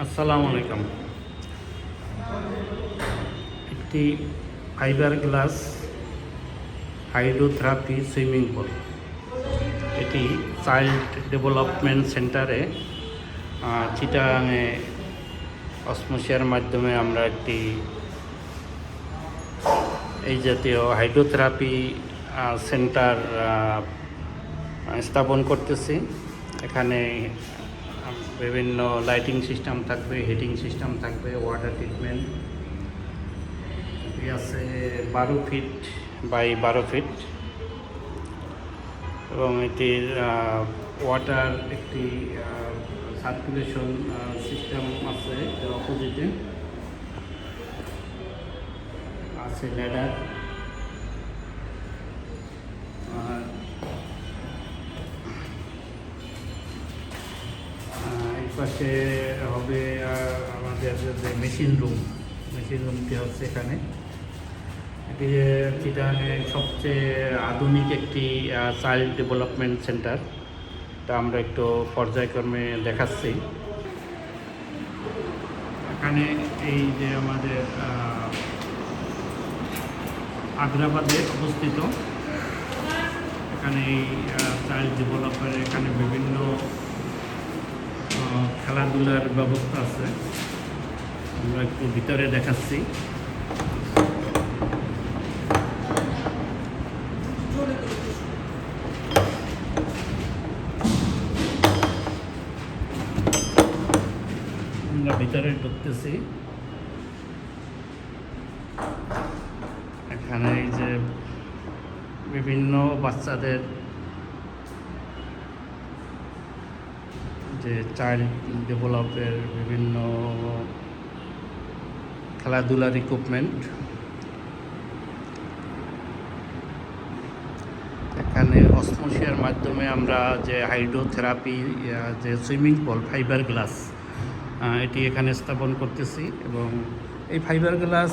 আসসালামু আলাইকুম। একটি fibre glass hydrotherapy swimming pool, এটি চাইল্ড ডেভেলপমেন্ট সেন্টারে চিটাগাংয়ে অসমোসিয়ার মাধ্যমে আমরা একটি এই জাতীয় হাইড্রোথেরাপি সেন্টার স্থাপন করতেছি। এখানে বিভিন্ন লাইটিং সিস্টেম থাকবে, হিটিং সিস্টেম থাকবে, ওয়াটার ট্রিটমেন্ট। এটি আছে 12 ফিট বাই 12 ফিট এবং এটির ওয়াটার একটি সার্কুলেশন সিস্টেম আছে। এর অপোজিটে আছে ল্যাডার। এই পাশে হবে আমাদের যে মেশিন রুমটি হচ্ছে এখানে। এটি চিটাগাংয়ে সবচেয়ে আধুনিক একটি চাইল্ড ডেভেলপমেন্ট সেন্টার। এটা আমরা একটু পর্যায়ক্রমে দেখাচ্ছি। এখানে এই যে আমাদের আগ্রাবাদে অবস্থিত, এখানে এই চাইল্ড ডেভেলপমেন্ট, এখানে বিভিন্ন খেলাধুলার ব্যবস্থা আছে। আমরা একটু ভিতরে দেখাচ্ছি। আমরা ভিতরে ঢুকতেছি। এখানে এই যে বিভিন্ন বাচ্চাদের যে চাইল্ড ডেভেলপের বিভিন্ন খেলাধুলার ইকুইপমেন্ট। এখানে অসমোসিয়ার মাধ্যমে আমরা যে হাইড্রোথেরাপি যে সুইমিং পুল ফাইবার গ্লাস, এটি এখানে স্থাপন করতেছি। এবং এই ফাইবার গ্লাস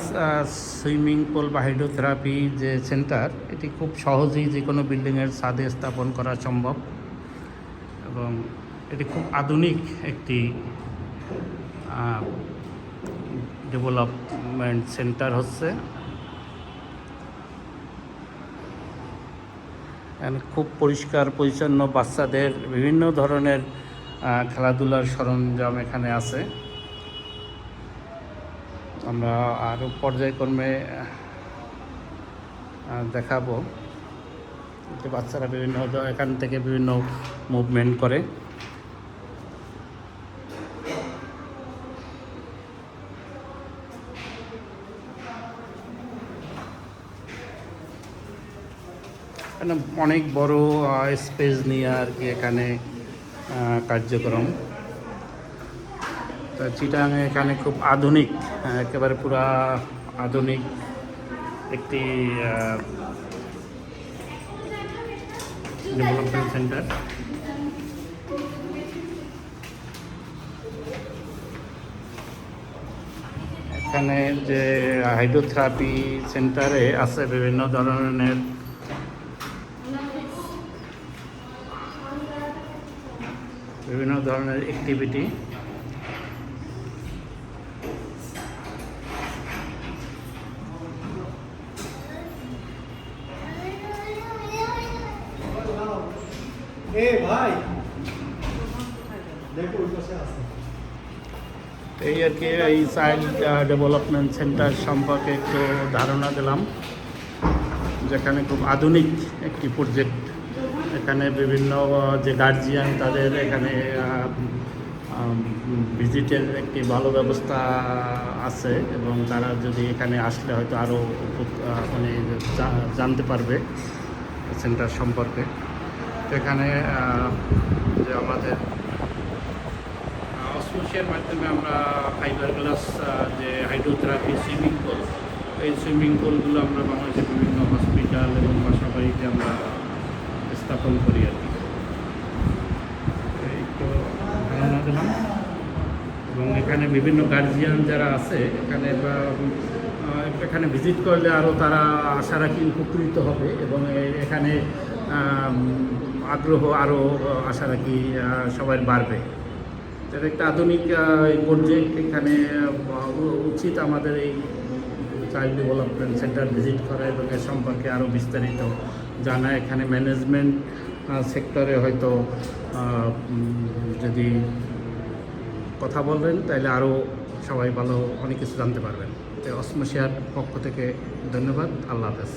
সুইমিং পুল বা হাইড্রোথেরাপি যে সেন্টার, এটি খুব সহজেই যে কোনো বিল্ডিংয়ের ছাদে স্থাপন করা সম্ভব এবং এটি খুব আধুনিক একটি ডেভেলপমেন্ট সেন্টার হচ্ছে। এখানে খুব পরিষ্কার পরিচ্ছন্ন বাচ্চাদের বিভিন্ন ধরনের খেলাধুলার সরঞ্জাম এখানে আছে। আমরা আরও পর্যায়ক্রমে দেখাবো যে বাচ্চারা বিভিন্ন এখান থেকে বিভিন্ন মুভমেন্ট করে। এখানে অনেক বড় স্পেস নিয়ে আর কি এখানে কার্যক্রম। তো চিটাগাংয়ে এখানে খুব আধুনিক, একেবারে পুরা আধুনিক একটি ডেভেলপমেন্ট সেন্টার। এখানে যে হাইড্রোথেরাপি সেন্টারে আছে বিভিন্ন ধরনের অ্যাক্টিভিটি। এই আর কি এই চাইল্ড ডেভেলপমেন্ট সেন্টার সম্পর্কে একটু ধারণা দিলাম, যেখানে খুব আধুনিক একটি প্রজেক্ট। এখানে বিভিন্ন যে গার্জিয়ান, তাদের এখানে ভিজিটের একটি ভালো ব্যবস্থা আছে এবং তারা যদি এখানে আসলে হয়তো আরও মানে জানতে পারবে সেন্টার সম্পর্কে। তো এখানে যে আমাদের অসমোসিয়ার মাধ্যমে আমরা ফাইবার গ্লাস যে হাইড্রোথেরাপি সুইমিং পুল, এই সুইমিং পুলগুলো আমরা বাংলাদেশের বিভিন্ন হসপিটাল এবং বাসাবাড়িতে আমরা স্থাপন করি আর কি। একটু ধারণা দিলাম। এবং এখানে বিভিন্ন গার্জিয়ান যারা আছে এখানে ভিজিট করলে আরও তারা আশা রাখি উপকৃত হবে এবং এখানে আগ্রহ আরও আশা রাখি সবার বাড়বে। এটা একটা আধুনিক প্রজেক্ট। এখানে উচিত আমাদের এই চাইল্ড ডেভেলপমেন্ট সেন্টার ভিজিট করা এবং এ সম্পর্কে আরও বিস্তারিত জানা। এখানে ম্যানেজমেন্ট সেক্টরে হয়তো যদি কথা বলবেন তাহলে আরও সবাই ভালো অনেক কিছু জানতে পারবেন। অসমোশিয়ার পক্ষ থেকে ধন্যবাদ। আল্লাহ হাফেজ।